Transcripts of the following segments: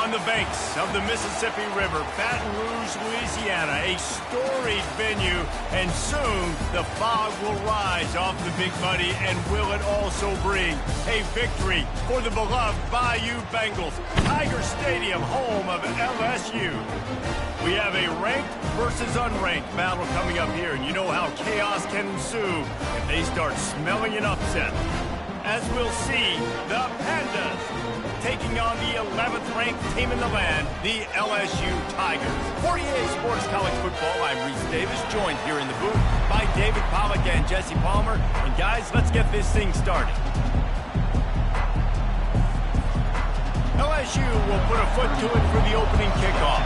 On the banks of the Mississippi River, Baton Rouge, Louisiana, a storied venue, and soon the fog will rise off the Big Muddy, and will it also bring a victory for the beloved Bayou Bengals, Tiger Stadium, home of LSU. We have a ranked versus unranked battle coming up here, and you know how chaos can ensue if they start smelling an upset. As we'll see, the Pandas taking on the 11th ranked team in the land, the LSU Tigers. 48 Sports College Football, I'm Reese Davis, joined here in the booth by David Pollack and Jesse Palmer. And guys, let's get this thing started. LSU will put a foot to it for the opening kickoff.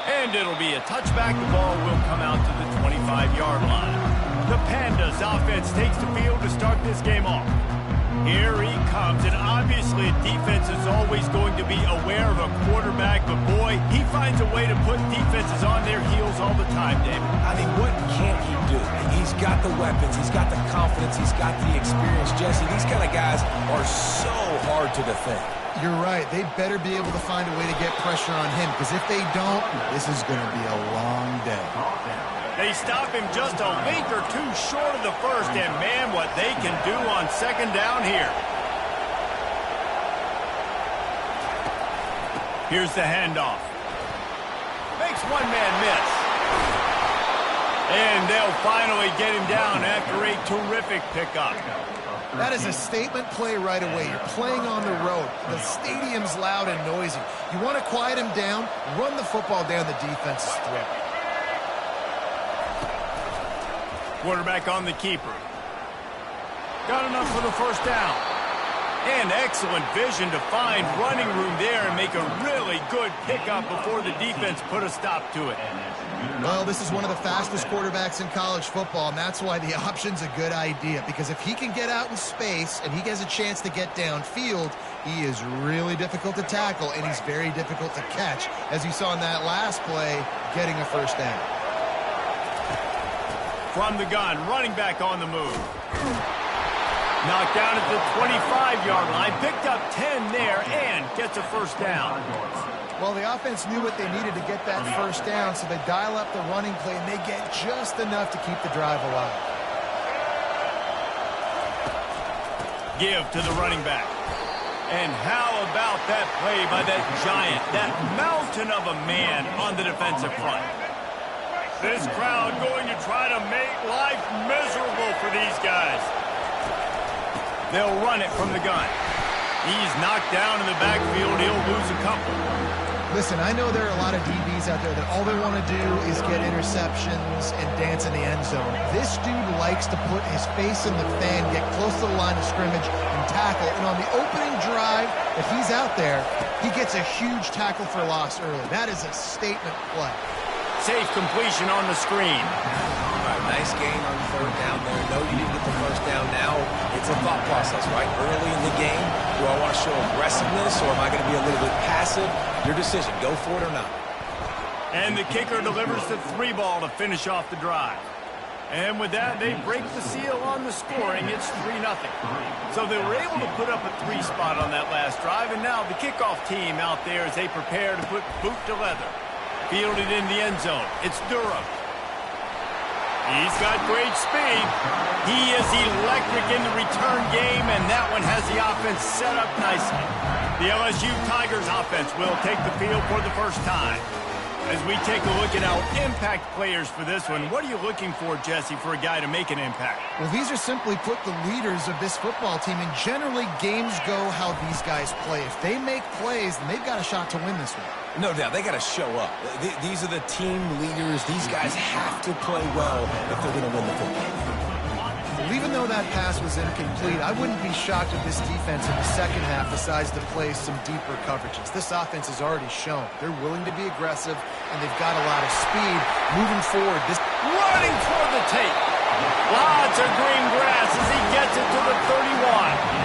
And it'll be a touchback. The ball will come out to the 25-yard line. The Pandas offense takes the field to start this game off. Here he comes, and obviously defense is always going to be aware of a quarterback, but boy, he finds a way to put defenses on their heels all the time, David. I mean, what can't he do? He's got the weapons, he's got the confidence, he's got the experience. Jesse, these kind of guys are so hard to defend. You're right. They better be able to find a way to get pressure on him, because if they don't, this is going to be a long day. They stop him just a link or two short of the first, and man, what they can do on second down here. Here's the handoff. Makes one man miss. And they'll finally get him down after a terrific pickup. That is a statement play right away. You're playing on the road. The stadium's loud and noisy. You want to quiet him down, run the football down the defense's throat. Quarterback on the keeper. Got enough for the first down. And excellent vision to find running room there and make a really good pickup before the defense put a stop to it. Well, this is one of the fastest quarterbacks in college football, and that's why the option's a good idea. Because if he can get out in space and he has a chance to get downfield, he is really difficult to tackle, and he's very difficult to catch, as you saw in that last play, getting a first down. From the gun, running back on the move. Knocked down at the 25-yard line, picked up 10 there, and gets a first down. Well, the offense knew what they needed to get that first down, so they dial up the running play, and they get just enough to keep the drive alive. Give to the running back. And how about that play by that giant, that mountain of a man on the defensive front? This crowd going to try to make life miserable for these guys. They'll run it from the gun. He's knocked down in the backfield. He'll lose a couple. Listen, I know there are a lot of DBs out there that all they want to do is get interceptions and dance in the end zone. This dude likes to put his face in the fan, get close to the line of scrimmage, and tackle. And on the opening drive, if he's out there, he gets a huge tackle for loss early. That is a statement play. Safe completion on the screen. All right, nice gain on third down there. No, you didn't get the first down. Now it's a thought process, right? Early in the game, do I want to show aggressiveness, or am I going to be a little bit passive? Your decision. Go for it or not. And the kicker delivers the 3-ball to finish off the drive. And with that, they break the seal on the scoring. It's 3-0. So they were able to put up a 3 spot on that last drive, and now the kickoff team out there as they prepare to put boot to leather. Fielded in the end zone. It's Durham. He's got great speed. He is electric in the return game, and that one has the offense set up nicely. The LSU Tigers offense will take the field for the first time. As we take a look at our impact players for this one, what are you looking for, Jesse, for a guy to make an impact? Well, these are simply put the leaders of this football team, and generally games go how these guys play. If they make plays, then they've got a shot to win this one. No doubt, they got to show up. These are the team leaders. These guys have to play well if they're going to win the football. Well, even though that pass was incomplete, I wouldn't be shocked if this defense in the second half decides to play some deeper coverages. This offense has already shown they're willing to be aggressive, and they've got a lot of speed. Moving forward, this Running toward the tape. Lots of green grass as he gets it to the 31.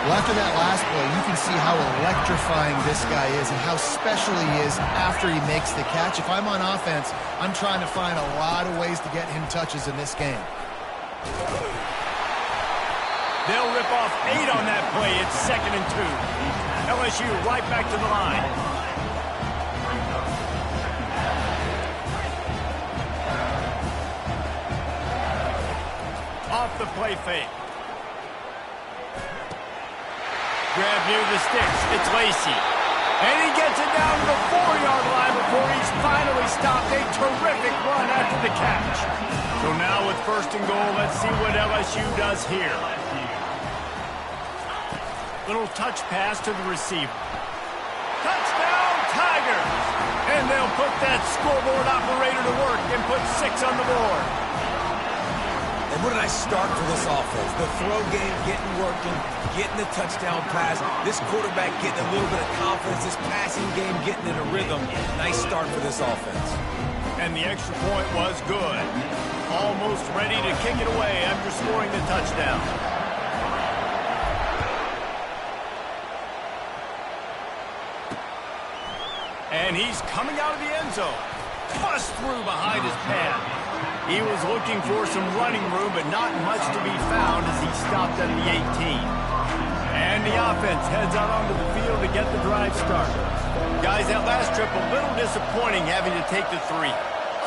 Well, after that last play, you can see how electrifying this guy is and how special he is after he makes the catch. If I'm on offense, I'm trying to find a lot of ways to get him touches in this game. They'll rip off 8 on that play. It's 2nd and 2. LSU right back to the line. Off the play fake. Grab near the sticks. It's Lacy. And he gets it down to the 4-yard line before he's finally stopped. A terrific run after the catch. So now with 1st and goal, let's see what LSU does here. Little touch pass to the receiver. Touchdown, Tigers! And they'll put that scoreboard operator to work and put 6 on the board. And what a nice start for this offense. The throw game getting working, getting the touchdown pass. This quarterback getting a little bit of confidence. This passing game getting in a rhythm. Nice start for this offense. And the extra point was good. Almost ready to kick it away after scoring the touchdown. And he's coming out of the end zone. Bust through behind his pad. He was looking for some running room, but not much to be found as he stopped at the 18. And the offense heads out onto the field to get the drive started. Guys, that last trip a little disappointing having to take the 3.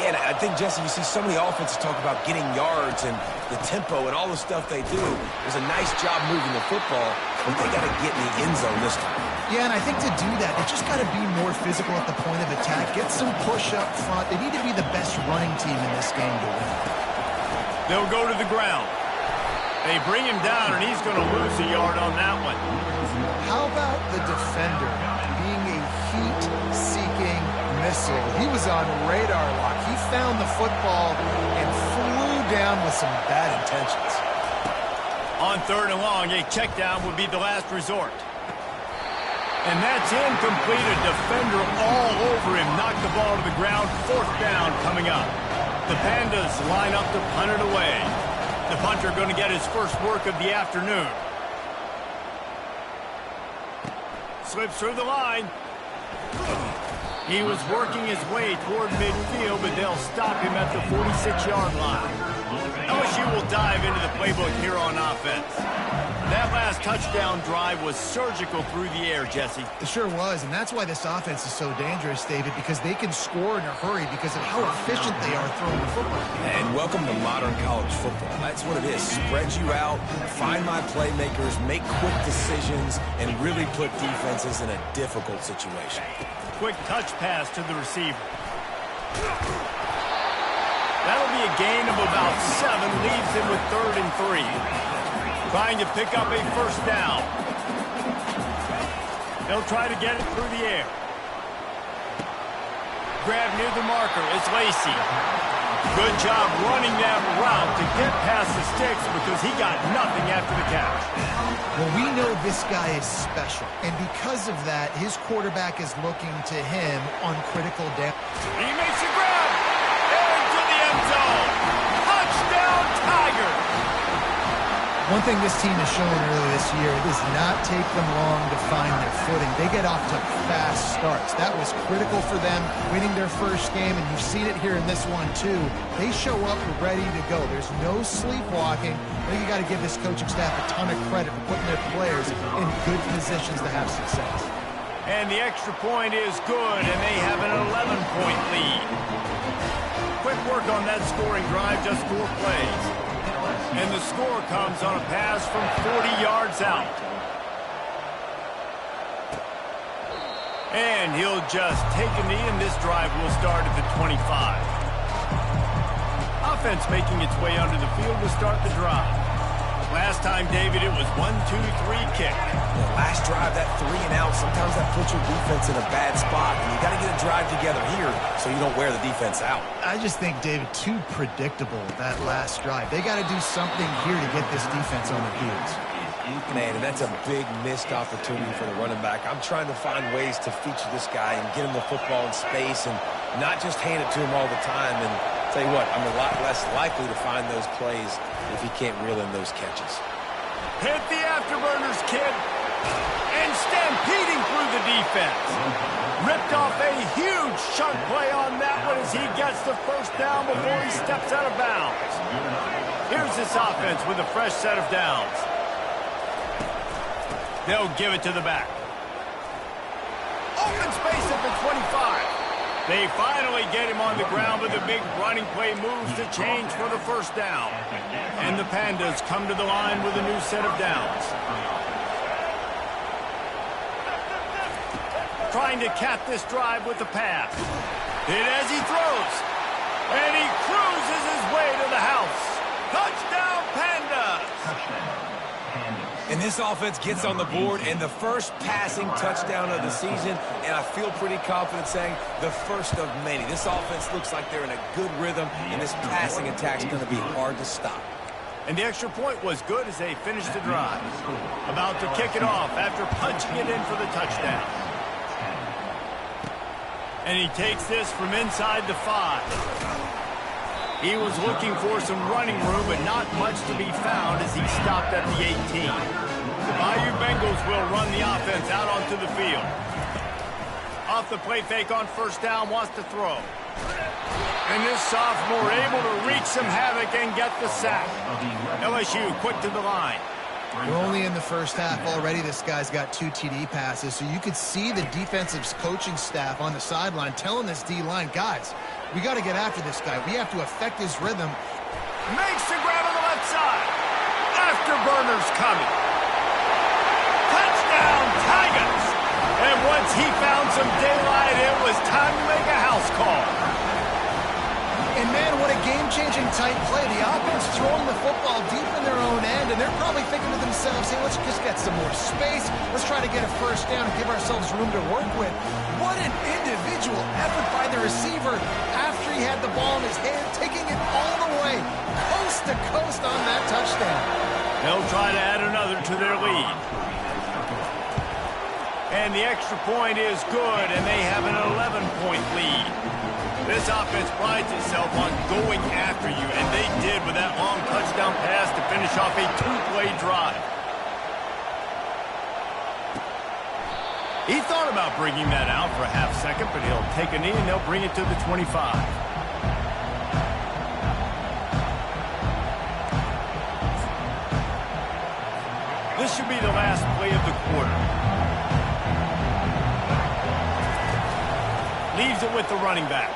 Yeah, and I think, Jesse, you see so many offenses talk about getting yards and the tempo and all the stuff they do. It was a nice job moving the football, but they got to get in the end zone this time. Yeah, and I think to do that, they just got to be more physical at the point of attack. Get some push up front. They need to be the best running team in this game to win. They'll go to the ground. They bring him down, and he's going to lose a yard on that one. How about the defender being a heat-seeking missile? He was on radar lock. He found the football and flew down with some bad intentions. On 3rd and long, a check down would be the last resort. And that's incomplete. A defender all over him. Knocked the ball to the ground. 4th down coming up. The Pandas line up to punt it away. The punter going to get his first work of the afternoon. Slips through the line. He was working his way toward midfield, but they'll stop him at the 46-yard line. LSU will dive into the playbook here on offense. That last touchdown drive was surgical through the air, Jesse. It sure was, and that's why this offense is so dangerous, David, because they can score in a hurry because of how efficient they are throwing the football. And welcome to modern college football. That's what it is. Spread you out, find my playmakers, make quick decisions, and really put defenses in a difficult situation. Quick touch pass to the receiver. That'll be a gain of about 7, leaves him with 3rd and 3. Trying to pick up a 1st down. They'll try to get it through the air. Grab near the marker. It's Lacy. Good job running that route to get past the sticks because he got nothing after the catch. Well, we know this guy is special, and because of that, his quarterback is looking to him on critical down. He makes a grab. Into the end zone. Touchdown, Tigers. One thing this team has shown earlier this year, it does not take them long to find their footing. They get off to fast starts. That was critical for them, winning their first game, and you've seen it here in this one too. They show up ready to go. There's no sleepwalking. I think you got to give this coaching staff a ton of credit for putting their players in good positions to have success. And the extra point is good, and they have an 11-point lead. Quick work on that scoring drive, just 4 plays. And the score comes on a pass from 40 yards out. And he'll just take a knee, and this drive will start at the 25. Offense making its way under the field to start the drive. Last time, David, it was 1-2-3 kick. The last drive, that 3 and out, sometimes that puts your defense in a bad spot, and you got to get a drive together here so you don't wear the defense out. I just think, David, too predictable, that last drive. They got to do something here to get this defense on their heels. Man, and that's a big missed opportunity for the running back. I'm trying to find ways to feature this guy and get him the football in space and not just hand it to him all the time. And tell you what, I'm a lot less likely to find those plays if he can't reel in those catches. Hit the afterburners, kid. And stampeding through the defense. Ripped off a huge chunk play on that one as he gets the first down before he steps out of bounds. Here's this offense with a fresh set of downs. They'll give it to the back. Open space at the 25. They finally get him on the ground, but the big running play moves to change for the first down. And the Pandas come to the line with a new set of downs. Trying to cap this drive with the pass. Hit as he throws. And he cruises his way to the house. Touchdown, Pandas! And this offense gets on the board, and the first passing touchdown of the season, and I feel pretty confident saying the first of many. This offense looks like they're in a good rhythm, and this passing attack's going to be hard to stop. And the extra point was good as they finished the drive. About to kick it off after punching it in for the touchdown. And he takes this from inside the 5. He was looking for some running room, but not much to be found as he stopped at the 18. The Bayou Bengals will run the offense out onto the field. Off the play fake on first down, wants to throw. And this sophomore able to wreak some havoc and get the sack. LSU quick to the line. We're only in the first half already. This guy's got 2 TD passes, so you could see the defensive coaching staff on the sideline telling this D-line, guys, we got to get after this guy. We have to affect his rhythm. Makes the grab on the left side. Afterburners coming. Touchdown, Tigers. And once he found some daylight, it was time to make a house call. And, man, what a game-changing tight play. The offense throwing the football deep in their own end, and they're probably thinking to themselves, hey, let's just get some more space. Let's try to get a first down and give ourselves room to work with. What an individual effort by the receiver after he had the ball in his hand, taking it all the way, coast to coast on that touchdown. They'll try to add another to their lead. And the extra point is good, and they have an 11-point lead. This offense prides itself on going after you, and they did with that long touchdown pass to finish off a 2-play drive. He thought about bringing that out for a half second, but he'll take a knee and they'll bring it to the 25. This should be the last play of the quarter. Leaves it with the running back.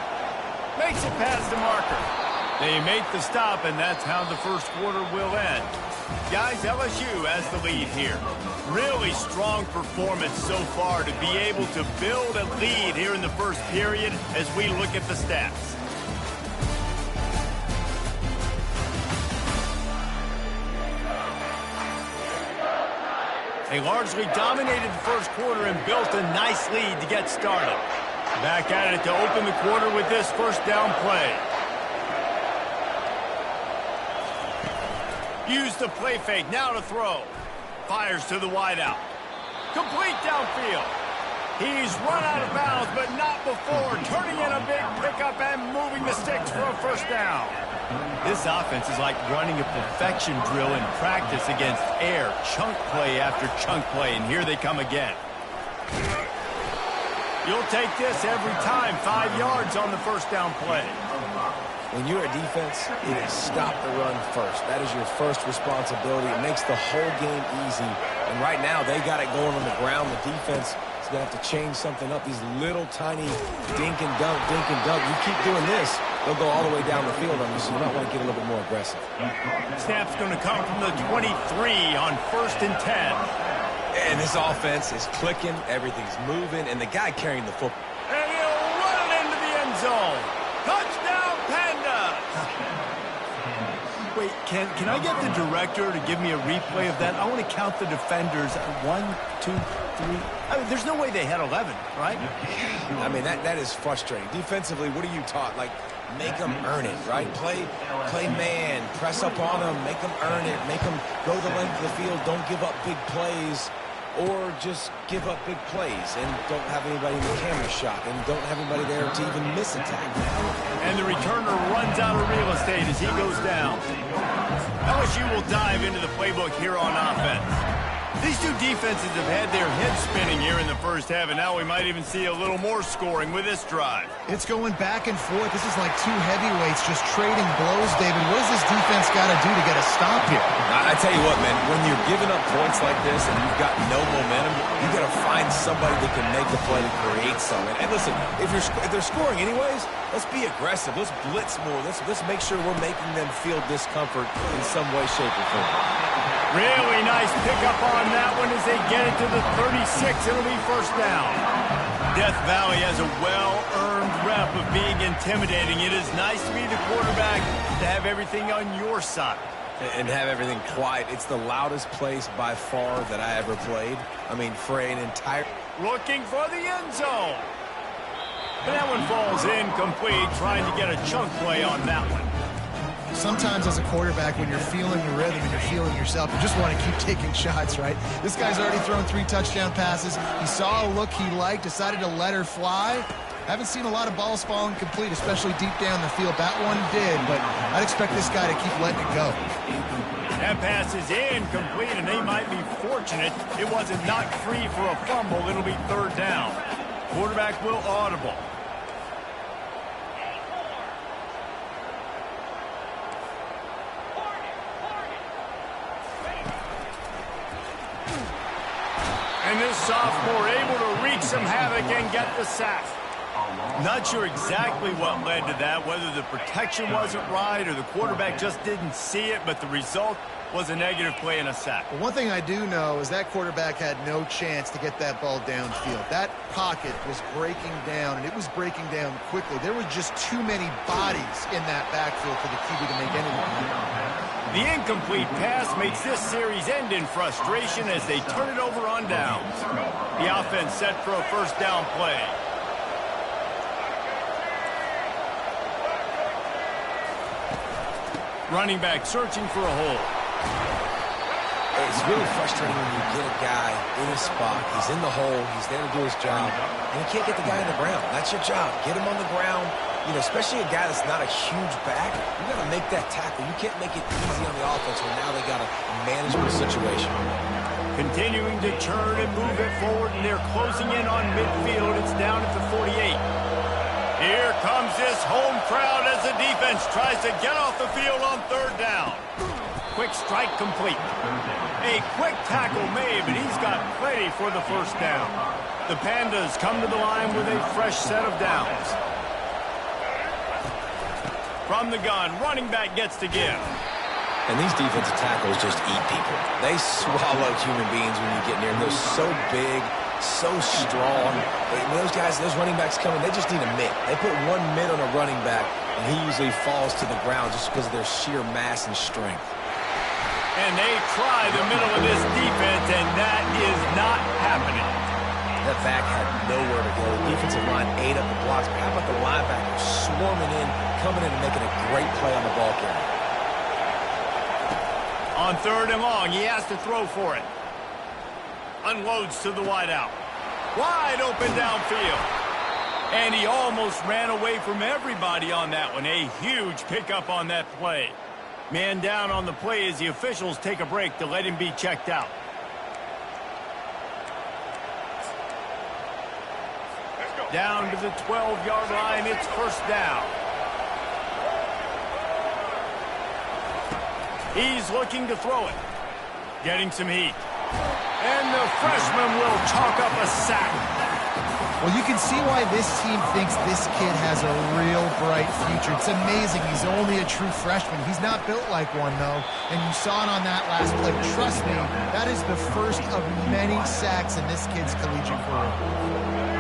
Makes it past the marker. They make the stop, and that's how the first quarter will end. Guys, LSU has the lead here. Really strong performance so far to be able to build a lead here in the first period as we look at the stats. They largely dominated the first quarter and built a nice lead to get started. Back at it to open the quarter with this first down play. Use the play fake, now to throw. Fires to the wideout. Complete downfield. He's run out of bounds, but not before turning in a big pickup and moving the sticks for a first down. This offense is like running a perfection drill in practice against air, chunk play after chunk play, and here they come again. You'll take this every time, 5 yards on the first down play. When you're a defense, it is stop the run first. That is your first responsibility. It makes the whole game easy. And right now, they got it going on the ground. The defense He's going to have to change something up. These little tiny dink and dunk, dink and dunk. You keep doing this, they'll go all the way down the field on you, so you might want to get a little bit more aggressive. Snap's going to come from the 23 on 1st and 10. And this offense is clicking, everything's moving, and the guy carrying the football. And he'll run it into the end zone. Touchdown, Panda! Wait, can I get the director to give me a replay of that? I want to count the defenders. 1, 2, 3. I mean, there's no way they had 11, right? I mean, that is frustrating. Defensively, what are you taught? Like, make them earn it, right? Play man, press up on them, make them earn it, make them go the length of the field, don't give up big plays, or just give up big plays and don't have anybody in the camera shot and don't have anybody there to even miss a tackle. And the returner runs out of real estate as he goes down. LSU will dive into the playbook here on offense. These two defenses have had their heads spinning here in the first half, and now we might even see a little more scoring with this drive. It's going back and forth. This is like two heavyweights just trading blows, David. What does this defense got to do to get a stop here? I tell you what, man, when you're giving up points like this and you've got no momentum, you got to find somebody that can make the play to create something. And listen, if they're scoring anyways, let's be aggressive. Let's blitz more. Let's make sure we're making them feel discomfort in some way, shape, or form. Really nice pickup on that one as they get it to the 36. It'll be first down. Death Valley has a well-earned rep of being intimidating. It is nice to be the quarterback, to have everything on your side. And have everything quiet. It's the loudest place by far that I ever played. I mean, for an entire... Looking for the end zone. And that one falls incomplete, trying to get a chunk play on that one. Sometimes as a quarterback, when you're feeling the rhythm and you're feeling yourself, you just want to keep taking shots, right? This guy's already thrown 3 touchdown passes. He saw a look he liked, decided to let her fly. Haven't seen a lot of balls falling complete, especially deep down the field. That one did, but I'd expect this guy to keep letting it go. That pass is incomplete, and they might be fortunate it wasn't knocked free for a fumble. It'll be third down. Quarterback will audible. And this sophomore able to wreak some havoc and get the sack. Not sure exactly what led to that, whether the protection wasn't right or the quarterback just didn't see it, but the result was a negative play and a sack. Well, one thing I do know is that quarterback had no chance to get that ball downfield. That pocket was breaking down, and it was breaking down quickly. There were just too many bodies in that backfield for the QB to make anything happen. The incomplete pass makes this series end in frustration as they turn it over on downs. The offense set for a first down play. Running back searching for a hole. It's really frustrating when you get a guy in a spot. He's in the hole. He's there to do his job. And you can't get the guy on the ground. That's your job. Get him on the ground. You know, especially a guy that's not a huge back. You got to make that tackle. You can't make it easy on the offense when now they got a manageable situation. Continuing to turn and move it forward, and they're closing in on midfield. It's down at the 48. Here comes this home crowd as the defense tries to get off the field on third down. Quick strike complete. A quick tackle made, but he's got plenty for the first down. The Pandas come to the line with a fresh set of downs. From the gun, running back gets to give. And these defensive tackles just eat people. They swallow human beings when you get near them. They're so big, so strong. When those guys, those running backs come in, they just need a mitt. They put one mitt on a running back, and he usually falls to the ground just because of their sheer mass and strength. And they try the middle of this defense, and that is not happening. That back had nowhere to go. The defensive line ate up the blocks. But how about the linebackers swarming in, coming in and making a great play on the ball carrier? On third and long, he has to throw for it. Unloads to the wideout. Wide open downfield. And he almost ran away from everybody on that one. A huge pickup on that play. Man down on the play as the officials take a break to let him be checked out. Down to the 12-yard line, it's first down. He's looking to throw it. Getting some heat. And the freshman will chalk up a sack. Well, you can see why this team thinks this kid has a real bright future. It's amazing. He's only a true freshman. He's not built like one, though, and you saw it on that last play. Trust me, that is the first of many sacks in this kid's collegiate career.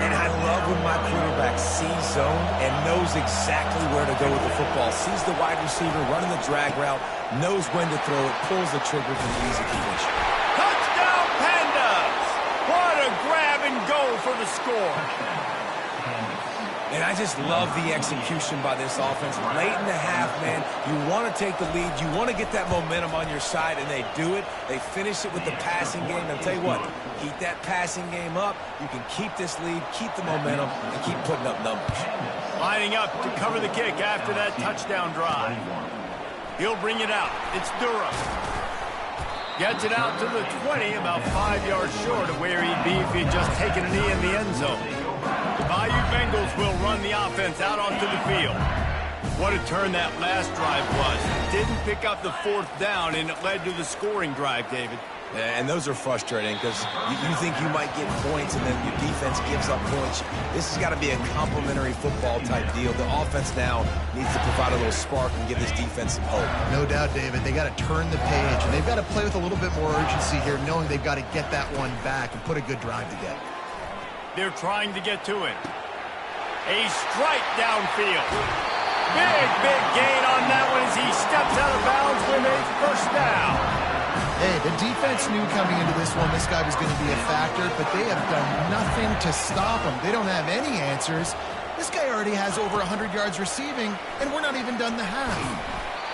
And I love when my quarterback sees zone and knows exactly where to go with the football. Sees the wide receiver running the drag route, knows when to throw it, pulls the trigger for the easy completion. Touchdown, Pandas! What a grab and go for the score. And I just love the execution by this offense. Late in the half, man, you want to take the lead. You want to get that momentum on your side, and they do it. They finish it with the passing game. And I'll tell you what, keep that passing game up. You can keep this lead, keep the momentum, and keep putting up numbers. Lining up to cover the kick after that touchdown drive. He'll bring it out. It's Durham. Gets it out to the 20, about 5 yards short of where he'd be if he'd just taken a knee in the end zone. The Bayou Bengals will run the offense out onto the field. What a turn that last drive was. Didn't pick up the fourth down, and it led to the scoring drive, David. And those are frustrating because you think you might get points and then your defense gives up points. This has got to be a complementary football type deal. The offense now needs to provide a little spark and give this defense some hope. No doubt, David. They got to turn the page, and they've got to play with a little bit more urgency here, knowing they've got to get that one back and put a good drive together. They're trying to get to it. A strike downfield. Big gain on that one as he steps out of bounds with a first down. Hey, the defense knew coming into this one this guy was going to be a factor, but they have done nothing to stop him. They don't have any answers. This guy already has over 100 yards receiving, and we're not even done the half.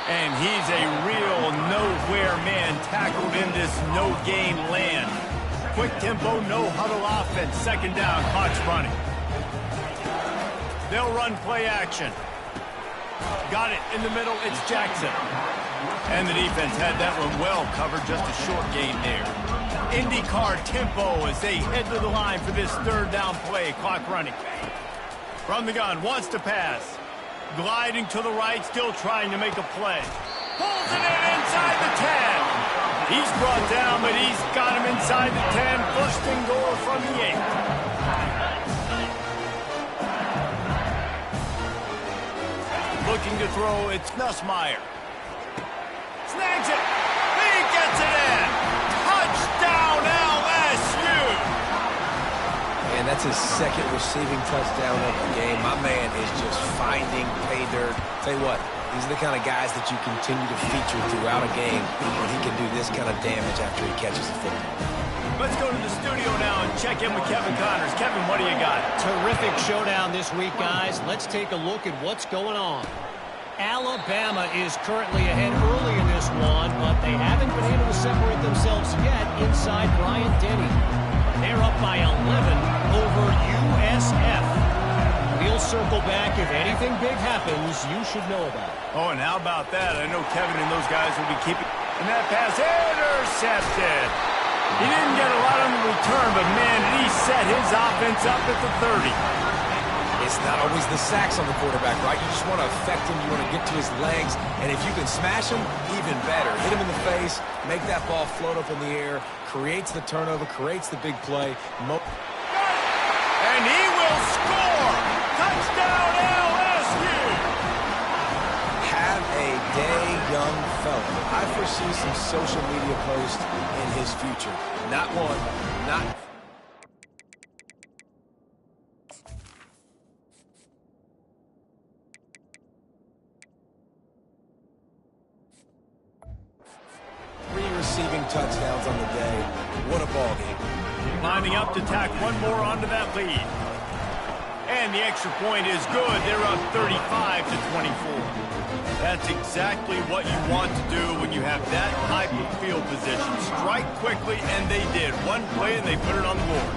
And he's a real nowhere man tackled in this no-gain land. Quick tempo, no-huddle offense. Second down, clock's running. They'll run play action. Got it in the middle, it's Jackson. And the defense had that one well covered, just a short gain there. IndyCar tempo as they head to the line for this third down play. Clock running. From the gun, wants to pass. Gliding to the right, still trying to make a play. Pulls it in inside the 10. He's brought down, but he's got him inside the 10. First and goal from the 8. Looking to throw, it's Nussmeier. Snags it. He gets it in. Touchdown, LSU. And that's his second receiving touchdown of the game. My man is just finding pay dirt. Tell you what, these are the kind of guys that you continue to feature throughout a game when he can do this kind of damage after he catches the football. Let's go to the studio now and check in with Kevin Connors. Kevin, what do you got? Terrific showdown this week, guys. Let's take a look at what's going on. Alabama is currently ahead early in this one, but they haven't been able to separate themselves yet inside Bryant-Denny. They're up by 11 over USF. We'll circle back. If anything big happens, you should know about it. Oh, and how about that? I know Kevin and those guys will be keeping... And that pass intercepted. He didn't get a lot on the return, but, man, did he set his offense up at the 30. It's not always the sacks on the quarterback, right? You just want to affect him. You want to get to his legs. And if you can smash him, even better. Hit him in the face, make that ball float up in the air, creates the turnover, creates the big play. And he will score! Touchdown, LSU! Have a day, young fella. I foresee some social media posts in his future. Not one, not... receiving touchdowns on the day. What a ball game. Lining up to tack one more onto that lead. And the extra point is good. They're up 35 to 24. That's exactly what you want to do when you have that type of field position. Strike quickly, and they did. One play, and they put it on the board.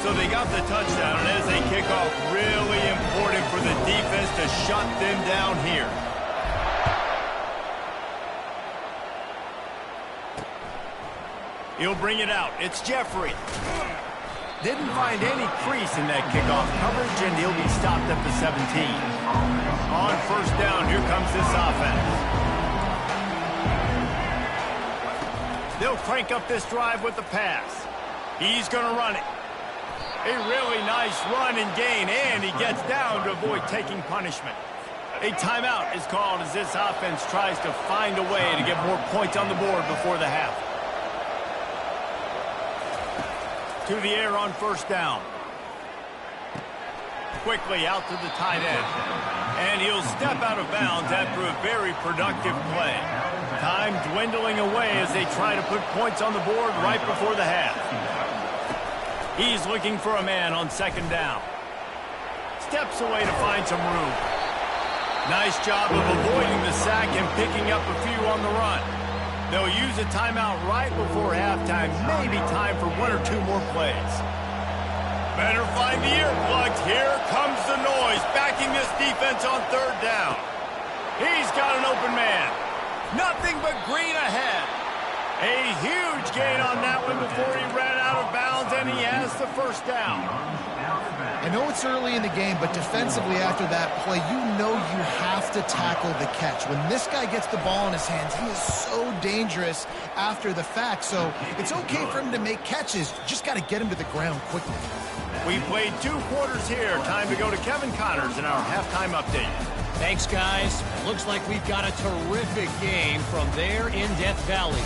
So they got the touchdown, and as they kick off, really important for the defense to shut them down here. He'll bring it out. It's Jeffrey. Didn't find any crease in that kickoff coverage, and he'll be stopped at the 17. On first down, here comes this offense. They'll crank up this drive with the pass. He's going to run it. A really nice run and gain, and he gets down to avoid taking punishment. A timeout is called as this offense tries to find a way to get more points on the board before the half. To the air on first down. Quickly out to the tight end. And he'll step out of bounds after a very productive play. Time dwindling away as they try to put points on the board right before the half. He's looking for a man on second down. Steps away to find some room. Nice job of avoiding the sack and picking up a few on the run. They'll use a timeout right before halftime. Maybe time for one or two more plays. Better find the earplugs. Here comes the noise, backing this defense on third down. He's got an open man. Nothing but green ahead. A huge gain on that one before he ran out of bounds, and he has the first down. I know it's early in the game, but defensively after that play, you know you have to tackle the catch. When this guy gets the ball in his hands, he is so dangerous after the fact. So it's okay for him to make catches. Just got to get him to the ground quickly. We played 2 quarters here. Time to go to Kevin Connors in our halftime update. Thanks, guys. Looks like we've got a terrific game from there in Death Valley.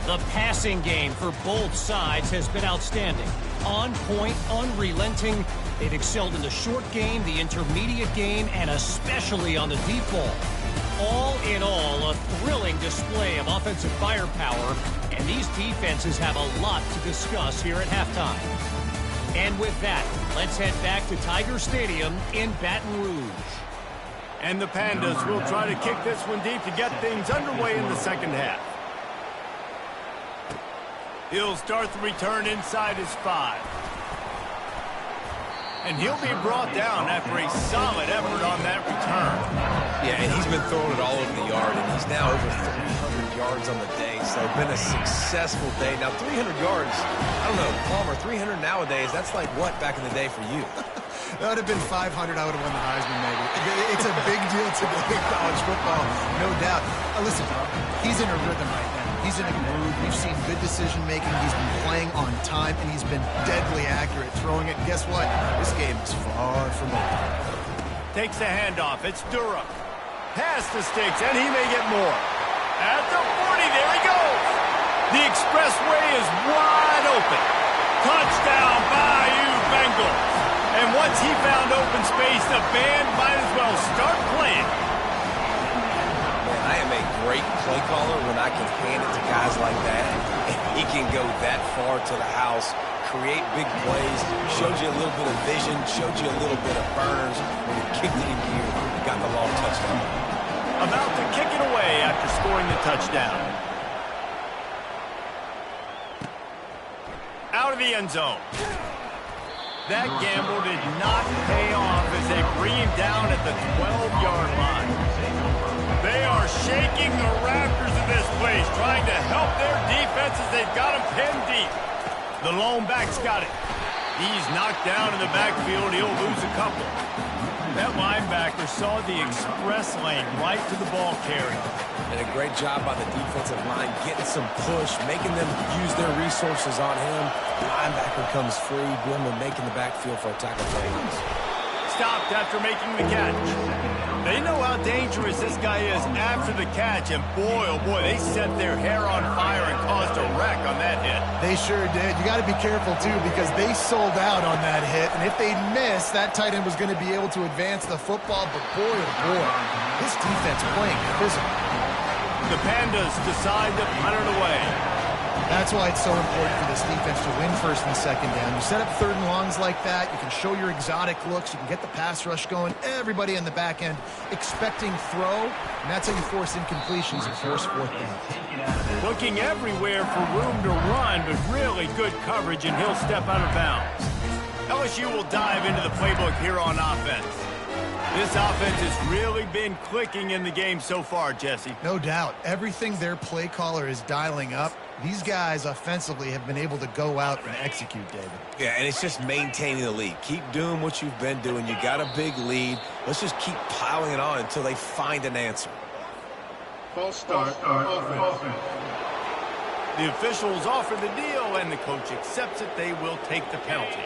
The passing game for both sides has been outstanding. On point, unrelenting. They've excelled in the short game, the intermediate game, and especially on the deep ball. All in all, a thrilling display of offensive firepower, and these defenses have a lot to discuss here at halftime. And with that, let's head back to Tiger Stadium in Baton Rouge. And the Pandas will try to kick this one deep to get things underway in the second half. He'll start the return inside his 5. And he'll be brought down after a solid effort on that return. Yeah, and he's been throwing it all over the yard, and he's now over 300 yards on the day, so it's been a successful day. Now, 300 yards, I don't know, Palmer, 300 nowadays, that's like what back in the day for you? That would have been 500. I would have won the Heisman, maybe. It's a big deal today in college football, no doubt. Listen, he's in a rhythm right now. He's in a groove. We've seen good decision-making. He's been playing on time, and he's been deadly accurate throwing it. And guess what? This game is far from over. Takes the handoff. It's Durham. Pass the sticks, and he may get more. At the 40, there he goes. The expressway is wide open. Touchdown, Bayou Bengals. And once he found open space, the band might as well start playing. Man, I am a great play caller when I can hand it to guys like that. And he can go that far to the house, create big plays, showed you a little bit of vision, showed you a little bit of burners. When he kicked it in gear, he got the long touchdown. About to kick it away after scoring the touchdown. Out of the end zone. That gamble did not pay off as they bring him down at the 12-yard line. They are shaking the rafters of this place, trying to help their defense as they've got him pinned deep. The lone back's got it. He's knocked down in the backfield. He'll lose a couple. That linebacker saw the express lane right to the ball carrier. And a great job by the defensive line, getting some push, making them use their resources on him. The linebacker comes free, Brimley making the backfield for a tackle for a loss. Stopped after making the catch. They know how dangerous this guy is after the catch, and boy, oh boy, they set their hair on fire and caused a wreck on that hit. They sure did. You got to be careful, too, because they sold out on that hit, and if they'd missed, that tight end was going to be able to advance the football, but boy, oh boy, this defense playing physical. The Pandas decide to punt it away. That's why it's so important for this defense to win first and second down. You set up third and longs like that, you can show your exotic looks, you can get the pass rush going, everybody on the back end expecting throw, and that's how you force incompletions and force fourth down. Looking everywhere for room to run, but really good coverage, and he'll step out of bounds. LSU will dive into the playbook here on offense. This offense has really been clicking in the game so far, Jesse. No doubt. Everything their play caller is dialing up, these guys offensively have been able to go out and execute, David. Yeah, and it's just maintaining the lead. Keep doing what you've been doing. You got a big lead. Let's just keep piling it on until they find an answer. False start, offense. The officials offer the deal, and the coach accepts it. They will take the penalty.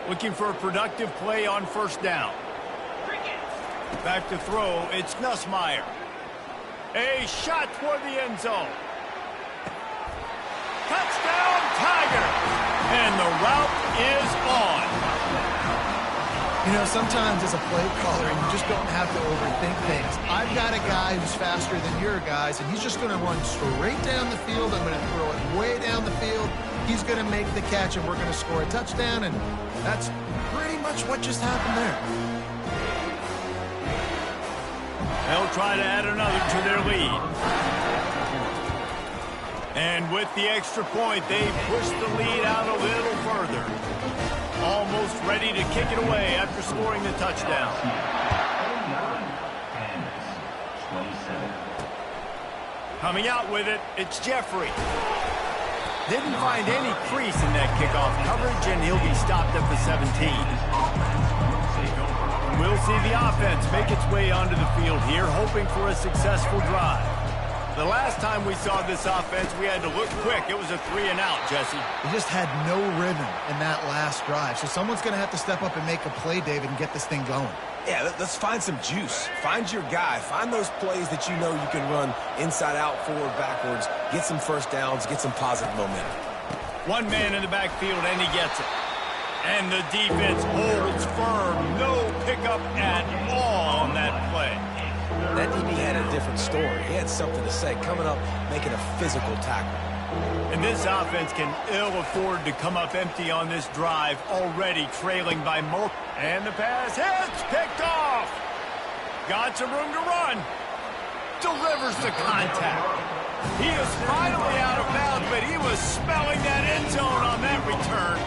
Looking for a productive play on first down. Back to throw, it's Nussmeier. A shot toward the end zone. Touchdown, Tiger! And the route is on. You know, sometimes as a play caller, you just don't have to overthink things. I've got a guy who's faster than your guys, and he's just going to run straight down the field. I'm going to throw it way down the field. He's going to make the catch, and we're going to score a touchdown, and that's pretty much what just happened there. They'll try to add another to their lead. And with the extra point, they push the lead out a little further. Almost ready to kick it away after scoring the touchdown. Coming out with it, it's Jeffrey. Didn't find any crease in that kickoff coverage, and he'll be stopped at the 17. We'll see the offense make its way onto the field here, hoping for a successful drive. The last time we saw this offense, we had to look quick. It was a 3-and-out, Jesse. They just had no rhythm in that last drive. So someone's going to have to step up and make a play, David, and get this thing going. Yeah, let's find some juice. Find your guy. Find those plays that you know you can run inside out, forward, backwards. Get some first downs. Get some positive momentum. One man in the backfield, and he gets it. And the defense holds firm. No pickup at all on that play. That DB had a different story. He had something to say, coming up, making a physical tackle. And this offense can ill afford to come up empty on this drive, already trailing by multiple. And the pass hits, picked off. Got some room to run. Delivers the contact. He is finally out of bounds, but he was smelling that end zone on that return.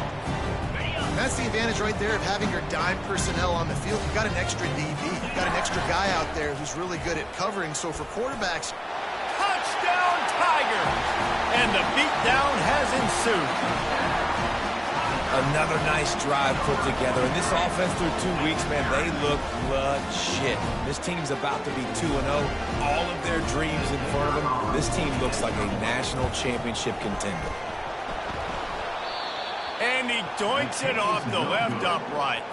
That's the advantage right there of having your dime personnel on the field. You've got an extra DB. You've got an extra guy out there who's really good at covering. So for quarterbacks, touchdown, Tiger! And the beatdown has ensued. Another nice drive put together. And this offense through 2 weeks, man, they look legit. This team's about to be 2-0. All of their dreams in front of them. This team looks like a national championship contender. And he doinks it off the left upright.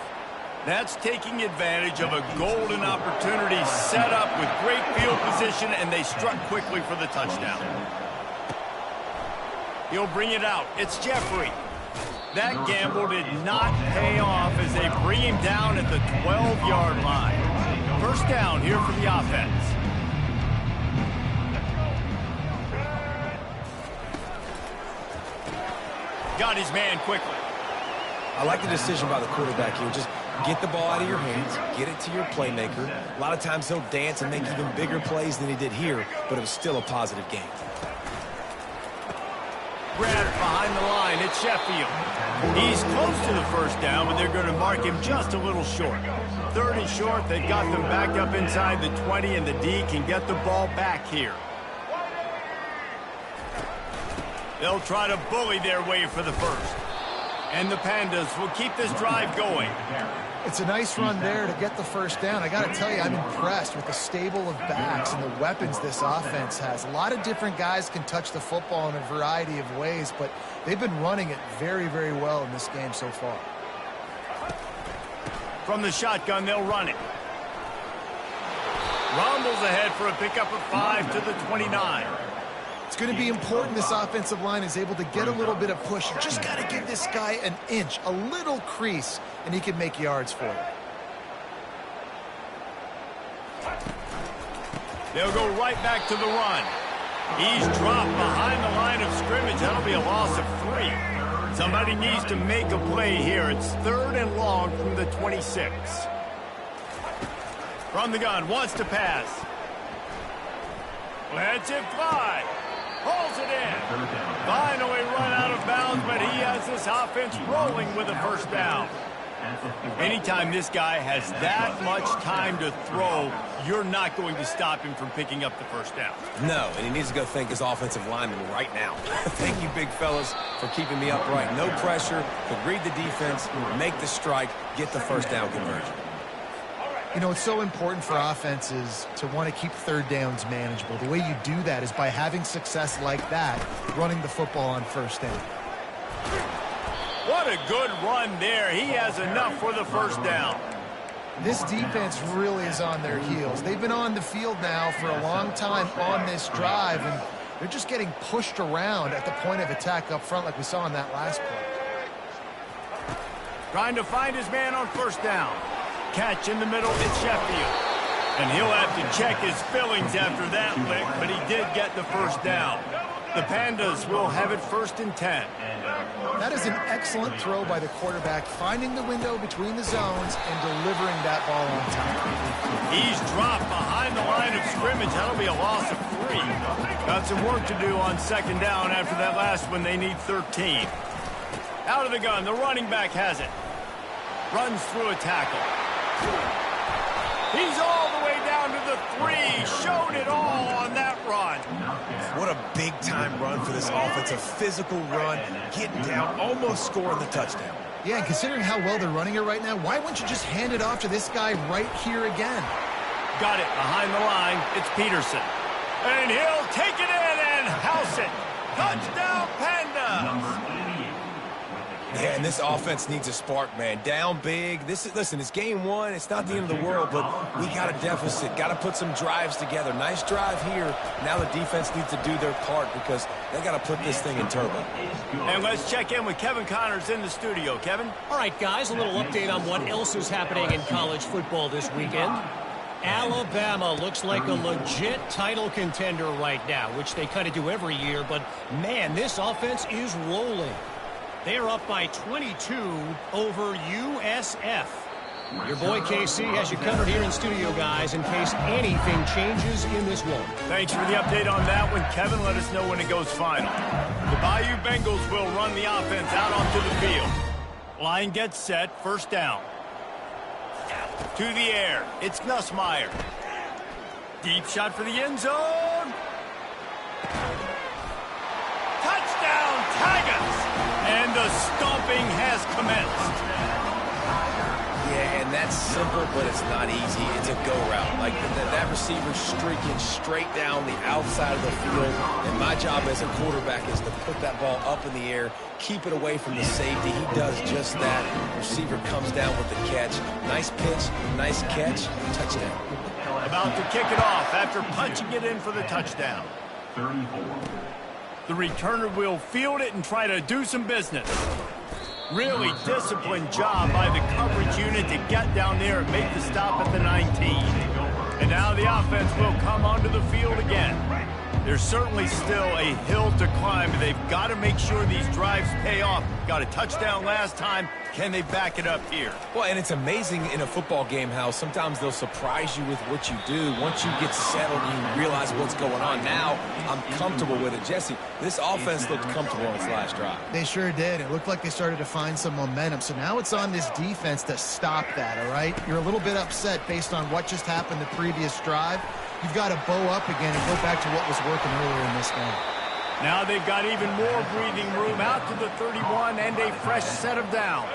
That's taking advantage of a golden opportunity set up with great field position, and they struck quickly for the touchdown. He'll bring it out. It's Jeffrey. That gamble did not pay off as they bring him down at the 12-yard line. First down here for the offense. Got his man quickly. I like the decision by the quarterback here. Just get the ball out of your hands, get it to your playmaker. A lot of times he'll dance and make even bigger plays than he did here, but it was still a positive game. Grabbed behind the line, it's Sheffield. He's close to the first down, but they're going to mark him just a little short. 30 short, they got them back up inside the 20, and the D can get the ball back here. They'll try to bully their way for the first. And the Pandas will keep this drive going. It's a nice run there to get the first down. I got to tell you, I'm impressed with the stable of backs and the weapons this offense has. A lot of different guys can touch the football in a variety of ways, but they've been running it very, very well in this game so far. From the shotgun, they'll run it. Rumbles ahead for a pickup of 5 to the 29. It's going to be important this offensive line is able to get a little bit of push. You just got to give this guy an inch, a little crease, and he can make yards for you. They'll go right back to the run. He's dropped behind the line of scrimmage. That'll be a loss of 3. Somebody needs to make a play here. It's 3rd and long from the 26. From the gun, wants to pass. Lets it fly. Pulls it in. Finally run out of bounds, but he has this offense rolling with a first down. Anytime this guy has that much time to throw, you're not going to stop him from picking up the first down. No, and he needs to go thank his offensive lineman right now. Thank you, big fellas, for keeping me upright. No pressure, could read the defense, make the strike, get the first down conversion. You know, it's so important for offenses to want to keep third downs manageable. The way you do that is by having success like that, running the football on first down. What a good run there. He has enough for the first down. This defense really is on their heels. They've been on the field now for a long time on this drive, and they're just getting pushed around at the point of attack up front like we saw in that last play. Trying to find his man on first down. Catch in the middle, it's Sheffield. And he'll have to check his fillings after that lick, but he did get the first down. The Pandas will have it 1st and 10. That is an excellent throw by the quarterback, finding the window between the zones and delivering that ball on time. He's dropped behind the line of scrimmage. That'll be a loss of 3. Got some work to do on 2nd down after that last one. They need 13. Out of the gun, the running back has it. Runs through a tackle. He's all the way down to the 3. Showed it all on that run. What a big-time run for this offense. A physical run, getting down, almost scoring the touchdown. Yeah, and considering how well they're running it right now, why wouldn't you just hand it off to this guy right here again? Got it behind the line. It's Peterson. And he'll take it in and house it. Touchdown, Panda. Yeah, and this offense needs a spark, man. Down big. Listen, it's game 1. It's not the end of the world, but we got a deficit. Got to put some drives together. Nice drive here. Now the defense needs to do their part because they got to put this thing in turbo. And let's check in with Kevin Connors in the studio. Kevin? All right, guys, a little update on what else is happening in college football this weekend. Alabama looks like a legit title contender right now, which they kind of do every year, but, man, this offense is rolling. They are up by 22 over USF. Your boy KC has you covered here in studio, guys, in case anything changes in this one. Thanks for the update on that one, Kevin. Let us know when it goes final. The Bayou Bengals will run the offense out onto the field. Line gets set, 1st down. To the air, it's Nussmeier. Deep shot for the end zone. Touchdown, Tigers! And the stomping has commenced. Yeah, and that's simple, but it's not easy. It's a go route. Like that receiver streaking straight down the outside of the field. And my job as a quarterback is to put that ball up in the air, keep it away from the safety. He does just that. Receiver comes down with the catch. Nice pitch, nice catch, touchdown. About to kick it off after punching it in for the touchdown. 34. The returner will field it and try to do some business. Really disciplined job by the coverage unit to get down there and make the stop at the 19. And now the offense will come onto the field again. There's certainly still a hill to climb, but they've got to make sure these drives pay off. Got a touchdown last time. Can they back it up here? Well, and it's amazing in a football game how sometimes they'll surprise you with what you do. Once you get settled and you realize what's going on, now I'm comfortable with it. Jesse, this offense looked comfortable on its last drive. They sure did. It looked like they started to find some momentum. So now it's on this defense to stop that, all right? You're a little bit upset based on what just happened the previous drive. You've got to bow up again and go back to what was working earlier in this game. Now they've got even more breathing room out to the 31 and a fresh set of downs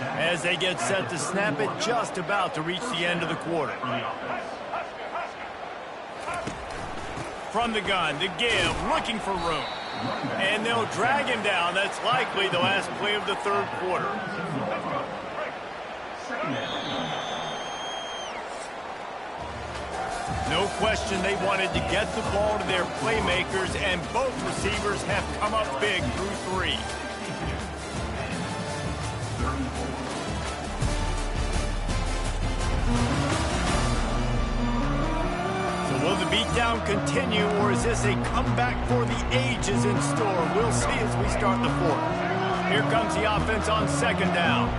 as they get set to snap it just about to reach the end of the quarter. From the gun, the give, looking for room. And they'll drag him down. That's likely the last play of the 3rd quarter. No question they wanted to get the ball to their playmakers, and both receivers have come up big through 3. So will the beatdown continue, or is this a comeback for the ages in store? We'll see as we start the 4th. Here comes the offense on 2nd down.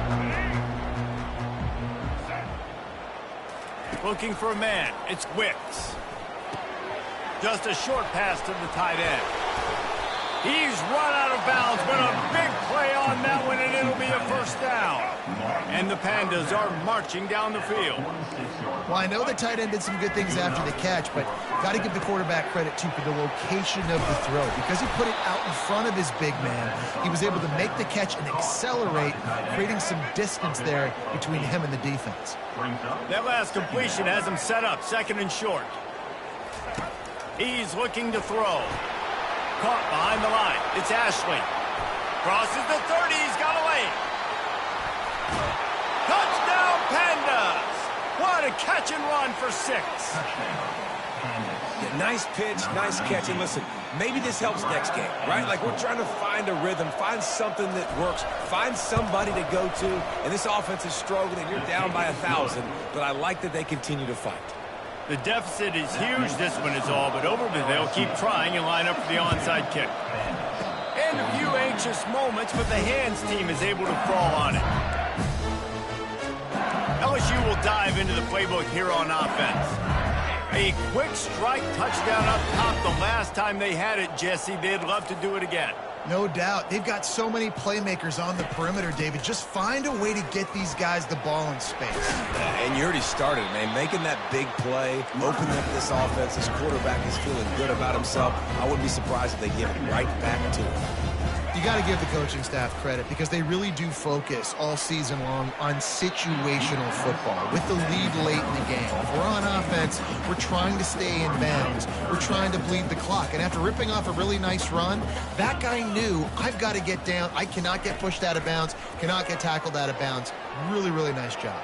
Looking for a man. It's Wicks. Just a short pass to the tight end. He's run out of bounds, but a big play on that one, and it'll be a 1st down. And the Pandas are marching down the field. Well, I know the tight end did some good things after the catch, but got to give the quarterback credit, too, for the location of the throw. Because he put it out in front of his big man, he was able to make the catch and accelerate, creating some distance there between him and the defense. That last completion has him set up, 2nd and short. He's looking to throw. Caught behind the line. It's Ashley. Crosses the 30. He's got away. Touchdown, Pandas! What a catch and run for 6. Yeah, nice pitch, nice catch. And listen, maybe this helps next game, right? Like, we're trying to find a rhythm, find something that works, find somebody to go to. And this offense is struggling, and you're down by 1,000. But I like that they continue to fight. The deficit is huge, this one is all, but Overton, they'll keep trying and line up for the onside kick. And a few anxious moments, but the hands team is able to fall on it. LSU will dive into the playbook here on offense. A quick strike touchdown up top the last time they had it, Jesse. They'd love to do it again. No doubt. They've got so many playmakers on the perimeter, David. Just find a way to get these guys the ball in space. And you already started, man. Making that big play, opening up this offense. This quarterback is feeling good about himself. I wouldn't be surprised if they give it right back to him. You got to give the coaching staff credit because they really do focus all season long on situational football with the lead late in the game. If we're on offense, we're trying to stay in bounds. We're trying to bleed the clock. And after ripping off a really nice run, that guy knew, I've got to get down. I cannot get pushed out of bounds, cannot get tackled out of bounds. Really, really nice job.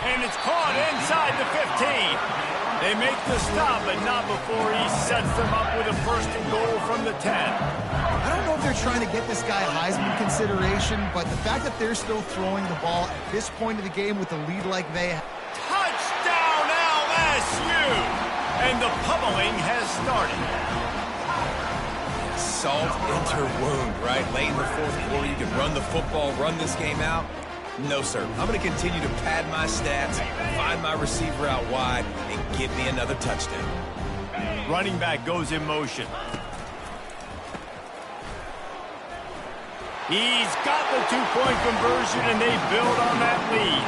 And it's caught inside the 15. They make the stop, but not before he sets them up with a 1st and goal from the 10. I don't know if they're trying to get this guy Heisman consideration, but the fact that they're still throwing the ball at this point of the game with a lead like they have. Touchdown LSU! And the pummeling has started. Salt into wound, right? Late in the 4th quarter, you can run the football, run this game out. No, sir. I'm going to continue to pad my stats, find my receiver out wide, and give me another touchdown. Running back goes in motion. He's got the 2-point conversion, and they build on that lead.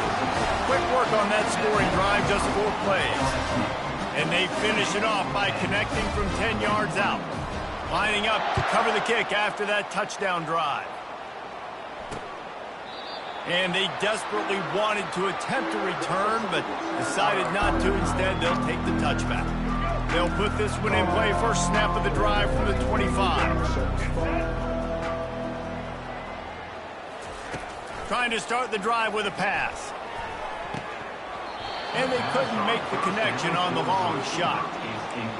Quick work on that scoring drive, just 4 plays. And they finish it off by connecting from 10 yards out. Lining up to cover the kick after that touchdown drive. And they desperately wanted to attempt a return, but decided not to. Instead, they'll take the touchback. They'll put this one in play. First snap of the drive from the 25. Trying to start the drive with a pass. And they couldn't make the connection on the long shot.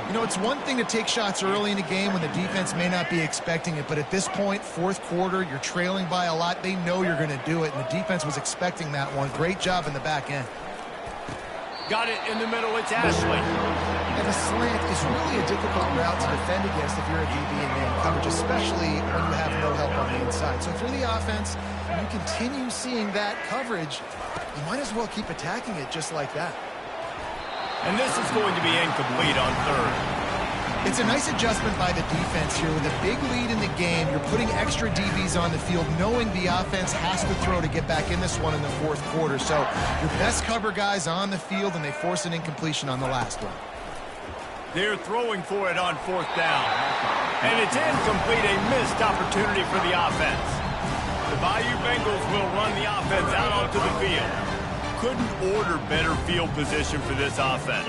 You know, it's one thing to take shots early in a game when the defense may not be expecting it, but at this point, 4th quarter, you're trailing by a lot. They know you're going to do it, and the defense was expecting that one. Great job in the back end. Got it in the middle. It's Ashley. And a slant is really a difficult route to defend against if you're a DB in man coverage, especially when you have no help on the inside. So if you're the offense and you continue seeing that coverage, you might as well keep attacking it just like that. And this is going to be incomplete on 3rd. It's a nice adjustment by the defense here. With a big lead in the game, you're putting extra DBs on the field, knowing the offense has to throw to get back in this one in the 4th quarter. So your best cover guys on the field, and they force an incompletion on the last one. They're throwing for it on 4th down. And it's incomplete, a missed opportunity for the offense. The Bayou Bengals will run the offense out onto the field. Couldn't order better field position for this offense.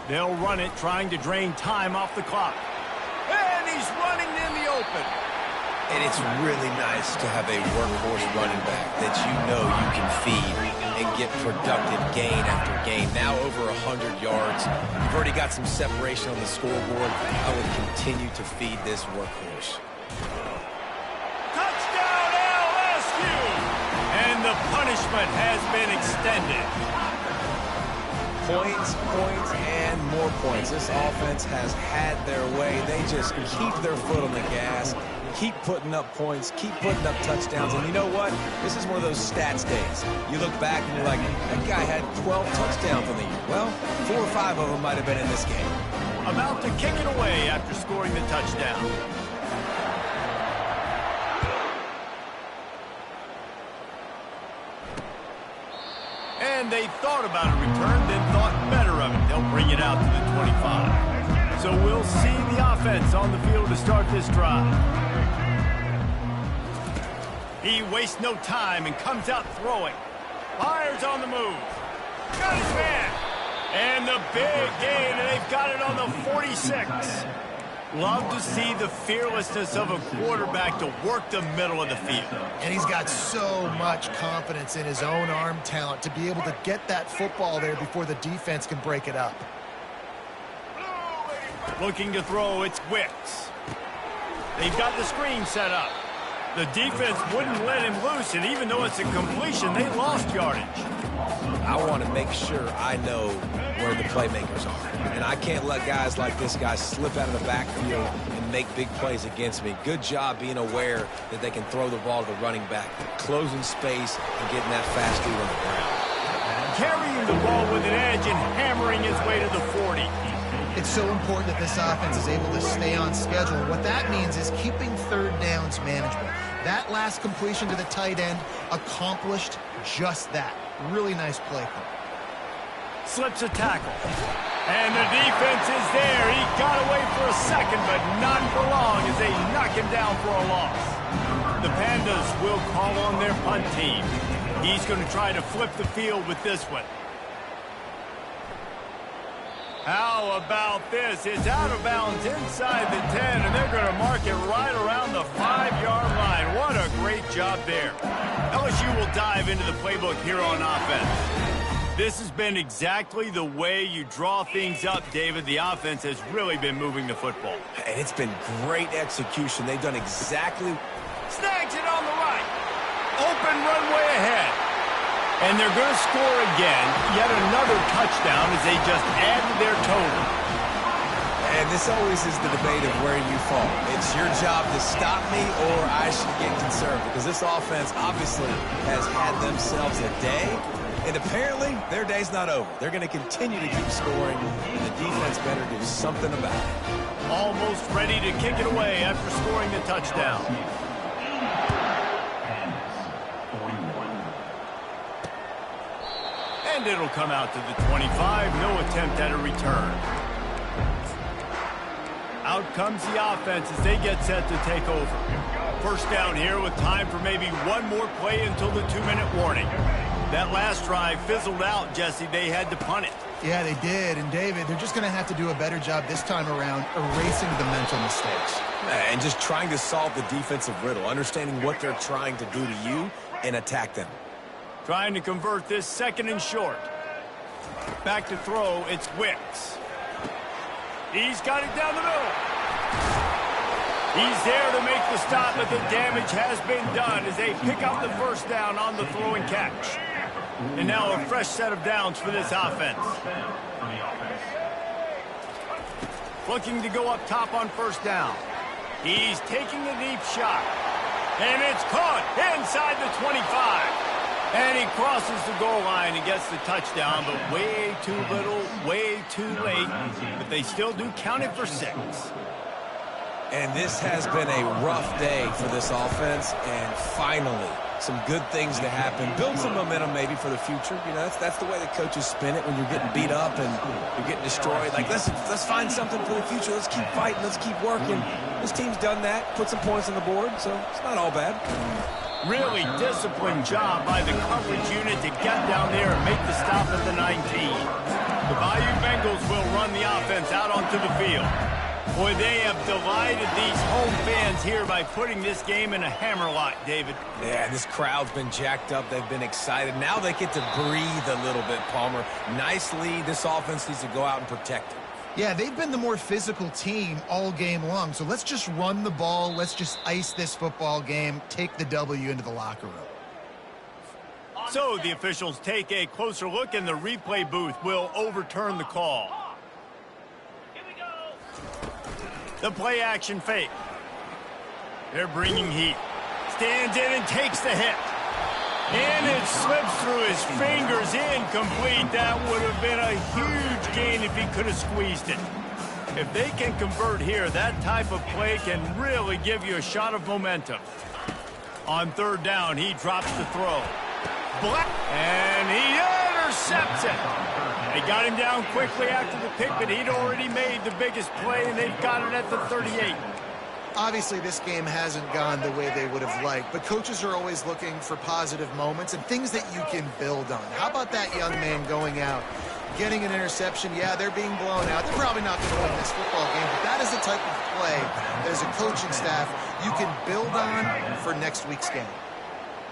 They'll run it, trying to drain time off the clock. And he's running in the open. And it's really nice to have a workhorse running back that you know you can feed and get productive gain after gain. Now over 100 yards. You've already got some separation on the scoreboard. I would continue to feed this workhorse. Touchdown LSU! And the punishment has been extended. Points, points, and more points. This offense has had their way. They just keep their foot on the gas, keep putting up points, keep putting up touchdowns. And you know what? This is one of those stats days. You look back and you're like, that guy had 12 touchdowns on the year. Well, 4 or 5 of them might have been in this game. About to kick it away after scoring the touchdown. And they thought about a return, then thought better of it. They'll bring it out to the 25. So we'll see the offense on the field to start this drive. He wastes no time and comes out throwing. Fires on the move. Got his man. And the big gain, and they've got it on the 46. Love to see the fearlessness of a quarterback to work the middle of the field. And he's got so much confidence in his own arm talent to be able to get that football there before the defense can break it up. Looking to throw, it's Wicks. They've got the screen set up. The defense wouldn't let him loose, and even though it's a completion, they lost yardage. I want to make sure I know where the playmakers are. And I can't let guys like this guy slip out of the backfield and make big plays against me. Good job being aware that they can throw the ball to the running back, closing space and getting that fast dude on the ground. Carrying the ball with an edge and hammering his way to the 40. It's so important that this offense is able to stay on schedule. What that means is keeping third downs manageable. That last completion to the tight end accomplished just that. Really nice play call. Slips a tackle. And the defense is there. He got away for a second, but not for long as they knock him down for a loss. The Pandas will call on their punt team. He's going to try to flip the field with this one. How about this? It's out of bounds inside the 10, and they're going to mark it right around the 5-yard line. What a great job there. LSU will dive into the playbook here on offense. This has been exactly the way you draw things up, David. The offense has really been moving the football. And it's been great execution. They've done exactly... Snags it on the right. Open runway ahead. And they're going to score again, yet another touchdown as they just add to their total. And this always is the debate of where you fall. It's your job to stop me or I should get concerned because this offense obviously has had themselves a day, and apparently their day's not over. They're going to continue to keep scoring, and the defense better do something about it. Almost ready to kick it away after scoring the touchdown. And it'll come out to the 25. No attempt at a return. Out comes the offense as they get set to take over. First down here with time for maybe one more play until the 2-minute warning. That last drive fizzled out, Jesse. They had to punt it. Yeah, they did. And, David, they're just going to have to do a better job this time around erasing the mental mistakes. And just trying to solve the defensive riddle, understanding what they're trying to do to you and attack them. Trying to convert this second and short. Back to throw, it's Wicks. He's got it down the middle. He's there to make the stop, but the damage has been done as they pick up the first down on the throw and catch. And now a fresh set of downs for this offense. Looking to go up top on first down. He's taking a deep shot. And it's caught inside the 25. And he crosses the goal line and gets the touchdown, but way too little, way too late. But they still do count it for 6. And this has been a rough day for this offense, and finally, some good things to happen. Build some momentum maybe for the future. You know, that's the way the coaches spin it when you're getting beat up and you're getting destroyed. Like, let's find something for the future. Let's keep fighting. Let's keep working. This team's done that, put some points on the board, so it's not all bad. Really disciplined job by the coverage unit to get down there and make the stop at the 19. The Bayou Bengals will run the offense out onto the field. Boy, they have delighted these home fans here by putting this game in a hammerlock, David. Yeah, this crowd's been jacked up. They've been excited. Now they get to breathe a little bit, Palmer. Nice lead. This offense needs to go out and protect it. Yeah, they've been the more physical team all game long. So let's just run the ball. Let's just ice this football game, take the W into the locker room. So the officials take a closer look, and the replay booth will overturn the call. The play action fake. They're bringing heat. Stands in and takes the hit. And it slips through his fingers, incomplete. That would have been a huge gain if he could have squeezed it. If they can convert here, that type of play can really give you a shot of momentum. On third down, he drops the throw. And he intercepts it. They got him down quickly after the pick, but he'd already made the biggest play, and they've got it at the 38. Obviously, this game hasn't gone the way they would have liked, but coaches are always looking for positive moments and things that you can build on. How about that young man going out, getting an interception? Yeah, they're being blown out. They're probably not going to win this football game, but that is the type of play that as a coaching staff you can build on for next week's game.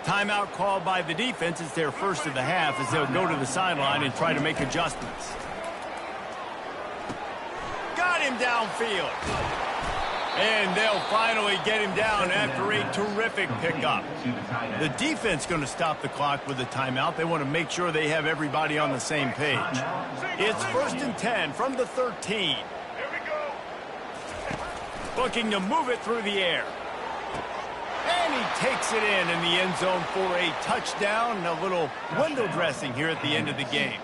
Timeout called by the defense. It's their first of the half as they'll go to the sideline and try to make adjustments. Got him downfield. And they'll finally get him down after a terrific pickup. The defense going to stop the clock with a timeout. They want to make sure they have everybody on the same page. It's 1st and 10 from the 13. Looking to move it through the air. And he takes it in the end zone for a touchdown and a little window dressing here at the end of the game.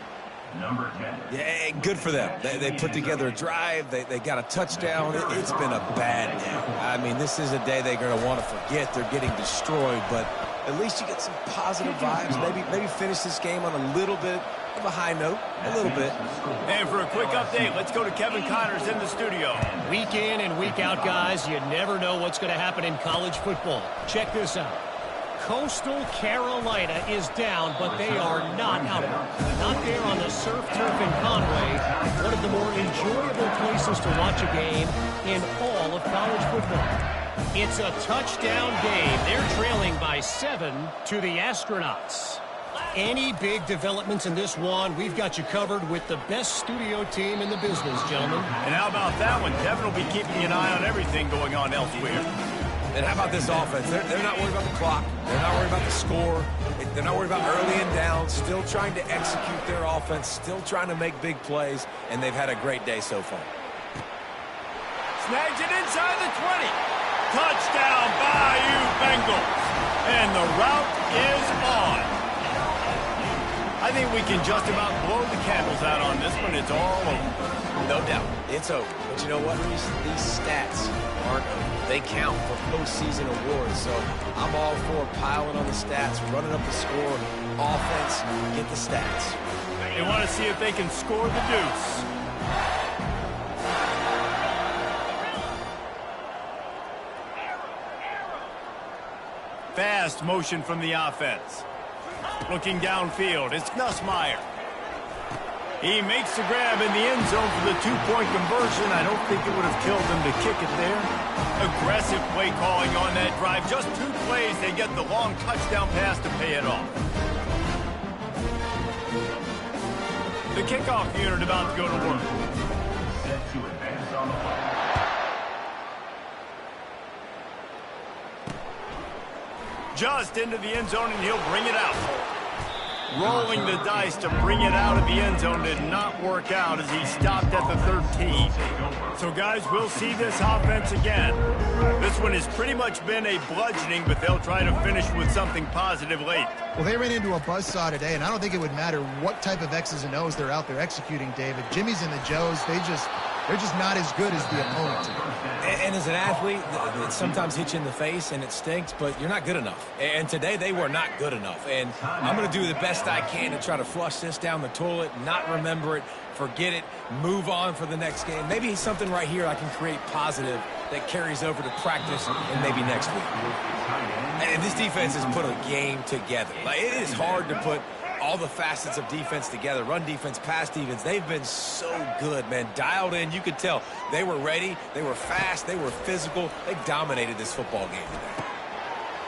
Number 10. Yeah, good for them. They put together a drive. They got a touchdown. It's been a bad day. I mean, this is a day they're going to want to forget. They're getting destroyed, but at least you get some positive vibes. Maybe finish this game on a little bit of a high note, a little bit. And for a quick update, let's go to Kevin Connors in the studio. Week in and week out, guys, you never know what's going to happen in college football. Check this out. Coastal Carolina is down, but they are not out of it. Not there on the surf turf in Conway, one of the more enjoyable places to watch a game in all of college football. It's a touchdown game. They're trailing by 7 to the Astronauts. Any big developments in this one, we've got you covered with the best studio team in the business, gentlemen. And how about that one? Devin will be keeping an eye on everything going on elsewhere. And how about this offense? They're not worried about the clock. They're not worried about the score. They're not worried about early and down. Still trying to execute their offense. Still trying to make big plays. And they've had a great day so far. Snags it inside the 20. Touchdown, Bayou Bengals. And the route is on. I think we can just about blow the candles out on this one. It's all over. No doubt. It's over. But you know what, Reese? These stats aren't over. They count for postseason awards, so I'm all for piling on the stats, running up the score, offense, get the stats. They want to see if they can score the deuce. Fast motion from the offense. Looking downfield, it's Nussmeier. He makes the grab in the end zone for the two-point conversion. I don't think it would have killed him to kick it there. Aggressive play calling on that drive. Just 2 plays, they get the long touchdown pass to pay it off. The kickoff unit about to go to work. Set to advance on the fly. Just into the end zone, and he'll bring it out. Rolling the dice to bring it out of the end zone did not work out as he stopped at the 13. So, guys, we'll see this offense again. This one has pretty much been a bludgeoning, but they'll try to finish with something positive late. Well, they ran into a buzzsaw today, and I don't think it would matter what type of X's and O's they're out there executing, David. Jimmy's and the Joes, they're just not as good as the opponent. And as an athlete, it sometimes hits you in the face and it stinks, but you're not good enough. And today they were not good enough. And I'm going to do the best I can to try to flush this down the toilet, not remember it, forget it, move on for the next game. Maybe something right here I can create positive that carries over to practice and maybe next week. And this defense has put a game together. Like, it is hard to put all the facets of defense together. Run defense, pass defense. They've been so good, man. Dialed in. You could tell they were ready. They were fast. They were physical. They dominated this football game today.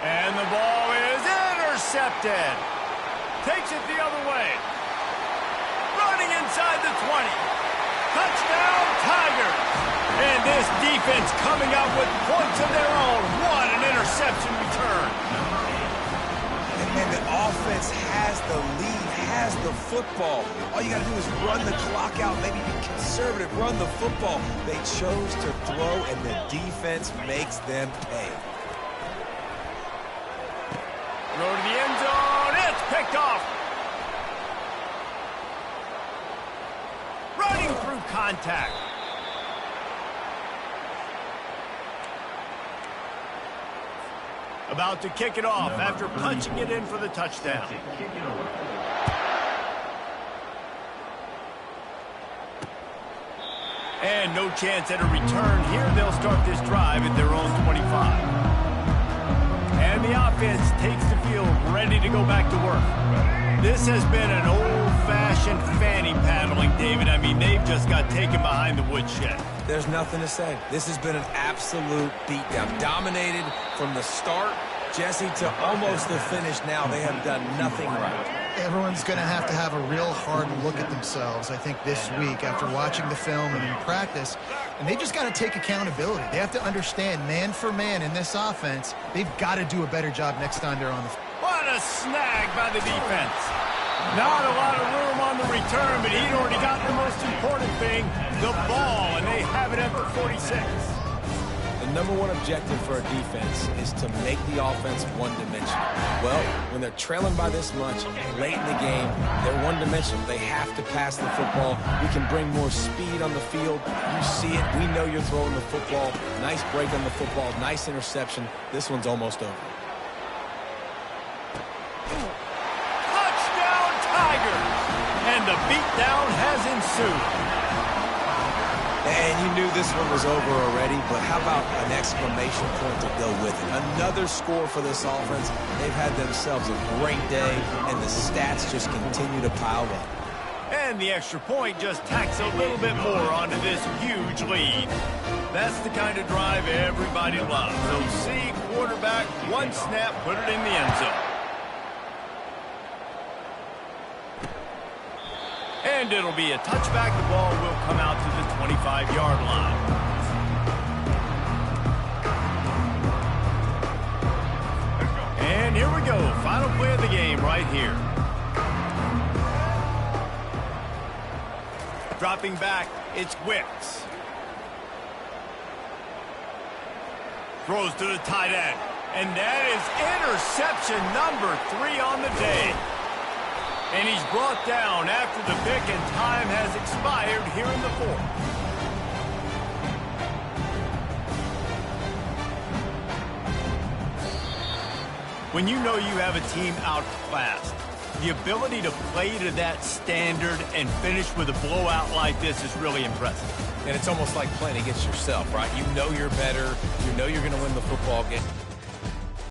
And the ball is intercepted. Takes it the other way. Running inside the 20. Touchdown, Tigers. And this defense coming out with points of their own. What an interception return. And the offense has the lead, has the football. All you got to do is run the clock out, maybe be conservative, run the football. They chose to throw, and the defense makes them pay. Throw to the end zone. It's picked off. Running through contact. About to kick it off after punching it in for the touchdown. And no chance at a return here. They'll start this drive at their own 25. And the offense takes the field, ready to go back to work. This has been an old-fashioned fanny paddling, David. I mean, they've just got taken behind the woodshed. There's nothing to say. This has been an absolute beatdown. Dominated from the start, Jesse, to almost the finish now. They have done nothing right. Everyone's going to have a real hard look at themselves, I think, this week after watching the film and in practice. And they just got to take accountability. They have to understand, man for man in this offense, they've got to do a better job next time they're on the field. What a snag by the defense. Not a lot of room on the return, but he'd already got the most important thing, the ball, and they have it at the 46. The number one objective for a defense is to make the offense one-dimensional. Well, when they're trailing by this much, late in the game, they're one-dimensional. They have to pass the football. We can bring more speed on the field. You see it. We know you're throwing the football. Nice break on the football. Nice interception. This one's almost over. Touchdown, Tigers! And the beatdown has ensued. And you knew this one was over already, but how about an exclamation point to go with it? Another score for this offense. They've had themselves a great day, and the stats just continue to pile up. And the extra point just tacks a little bit more onto this huge lead. That's the kind of drive everybody loves. So see, quarterback, one snap, put it in the end zone. And it'll be a touchback. The ball will come out to the 25-yard line. And here we go. Final play of the game right here. Dropping back, it's Wicks. Throws to the tight end. And that is interception number 3 on the day. And he's brought down after the pick, and time has expired here in the fourth. When you know you have a team outclassed, the ability to play to that standard and finish with a blowout like this is really impressive. And it's almost like playing against yourself, right? You know you're better. You know you're going to win the football game.